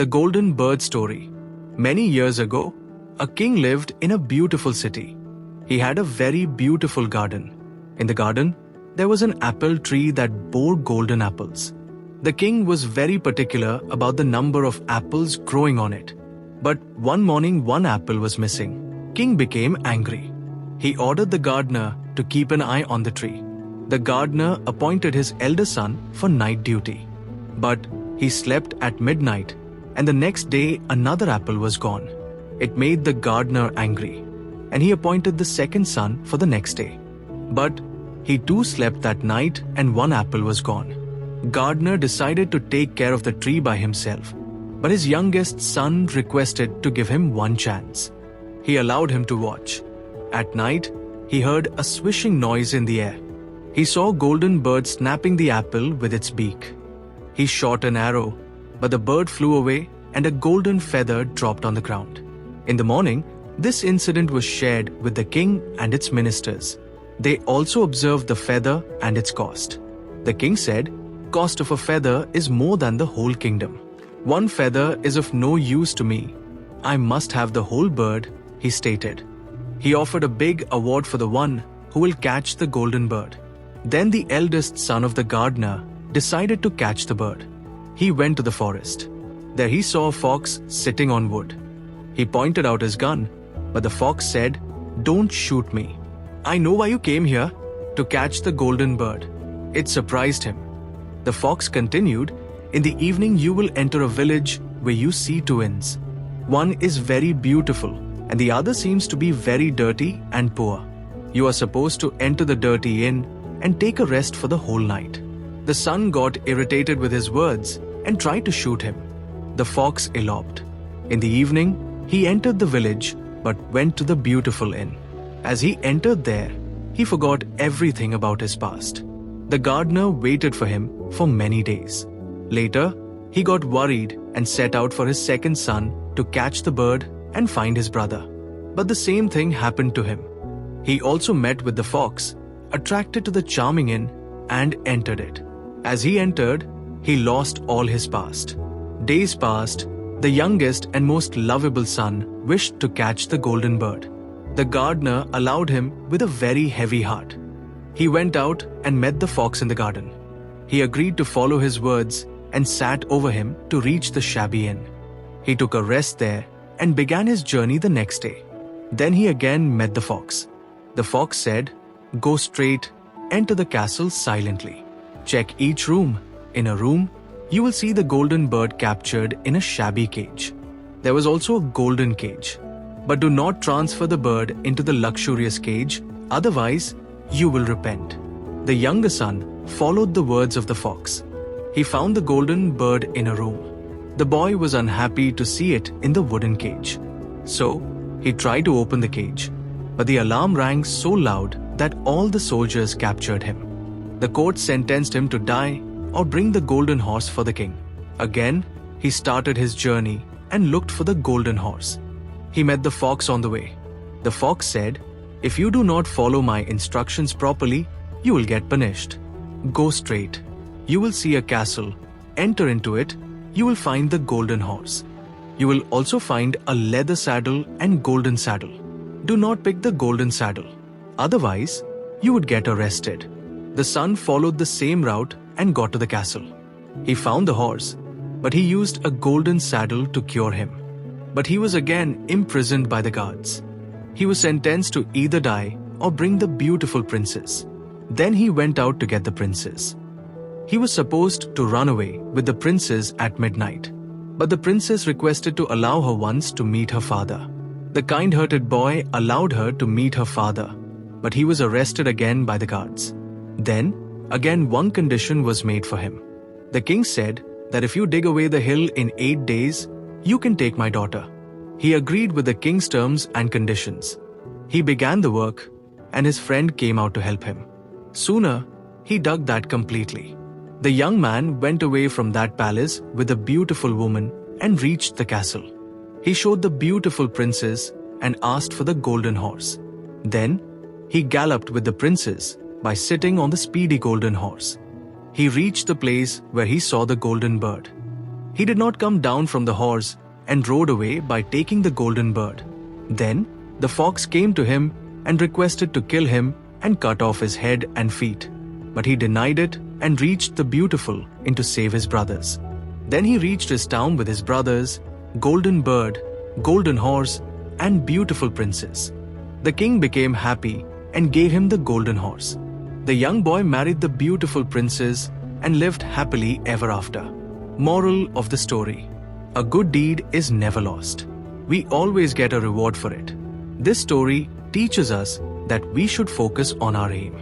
The Golden Bird Story. Many years ago, a king lived in a beautiful city. He had a very beautiful garden. In the garden, there was an apple tree that bore golden apples. The king was very particular about the number of apples growing on it. But one morning, one apple was missing. King became angry. He ordered the gardener to keep an eye on the tree. The gardener appointed his elder son for night duty. But he slept at midnight, and the next day another apple was gone. It made the gardener angry, and he appointed the second son for the next day. But he too slept that night, and one apple was gone. Gardener decided to take care of the tree by himself, but his youngest son requested to give him one chance. He allowed him to watch. At night, he heard a swishing noise in the air. He saw a golden bird snapping the apple with its beak. He shot an arrow, but the bird flew away and a golden feather dropped on the ground. In the morning, this incident was shared with the king and its ministers. They also observed the feather and its cost. The king said, "Cost of a feather is more than the whole kingdom. One feather is of no use to me. I must have the whole bird," he stated. He offered a big award for the one who will catch the golden bird. Then the eldest son of the gardener decided to catch the bird. He went to the forest. There he saw a fox sitting on wood. He pointed out his gun, but the fox said, "Don't shoot me. I know why you came here, to catch the golden bird." It surprised him. The fox continued, "In the evening you will enter a village where you see two inns. One is very beautiful and the other seems to be very dirty and poor. You are supposed to enter the dirty inn and take a rest for the whole night." The son got irritated with his words and tried to shoot him. The fox eloped. In the evening, he entered the village but went to the beautiful inn. As he entered there, he forgot everything about his past. The gardener waited for him for many days. Later, he got worried and set out for his second son to catch the bird and find his brother. But the same thing happened to him. He also met with the fox, attracted to the charming inn, and entered it. As he entered, he lost all his past. Days passed. The youngest and most lovable son wished to catch the golden bird. The gardener allowed him with a very heavy heart. He went out and met the fox in the garden. He agreed to follow his words and sat over him to reach the shabby inn. He took a rest there and began his journey the next day. Then he again met the fox. The fox said, "Go straight, enter the castle silently. Check each room. In a room, you will see the golden bird captured in a shabby cage. There was also a golden cage. But do not transfer the bird into the luxurious cage, otherwise you will repent." The younger son followed the words of the fox. He found the golden bird in a room. The boy was unhappy to see it in the wooden cage. So, he tried to open the cage, but the alarm rang so loud that all the soldiers captured him. The court sentenced him to die or bring the golden horse for the king. Again, he started his journey and looked for the golden horse. He met the fox on the way. The fox said, "If you do not follow my instructions properly, you will get punished. Go straight. You will see a castle. Enter into it. You will find the golden horse. You will also find a leather saddle and golden saddle. Do not pick the golden saddle. Otherwise, you would get arrested." The son followed the same route and got to the castle. He found the horse, but he used a golden saddle to cure him. But he was again imprisoned by the guards. He was sentenced to either die or bring the beautiful princess. Then he went out to get the princess. He was supposed to run away with the princess at midnight, but the princess requested to allow her once to meet her father. The kind-hearted boy allowed her to meet her father, but he was arrested again by the guards. Then, again one condition was made for him. The king said that if you dig away the hill in 8 days, you can take my daughter. He agreed with the king's terms and conditions. He began the work, and his friend came out to help him. Sooner, he dug that completely. The young man went away from that palace with a beautiful woman and reached the castle. He showed the beautiful princess and asked for the golden horse. Then, he galloped with the princess by sitting on the speedy golden horse. He reached the place where he saw the golden bird. He did not come down from the horse and rode away by taking the golden bird. Then the fox came to him and requested to kill him and cut off his head and feet. But he denied it and reached the Beautiful in to save his brothers. Then he reached his town with his brothers, Golden Bird, Golden Horse, and Beautiful Princess. The king became happy and gave him the golden horse. The young boy married the beautiful princess and lived happily ever after. Moral of the story: a good deed is never lost. We always get a reward for it. This story teaches us that we should focus on our aim.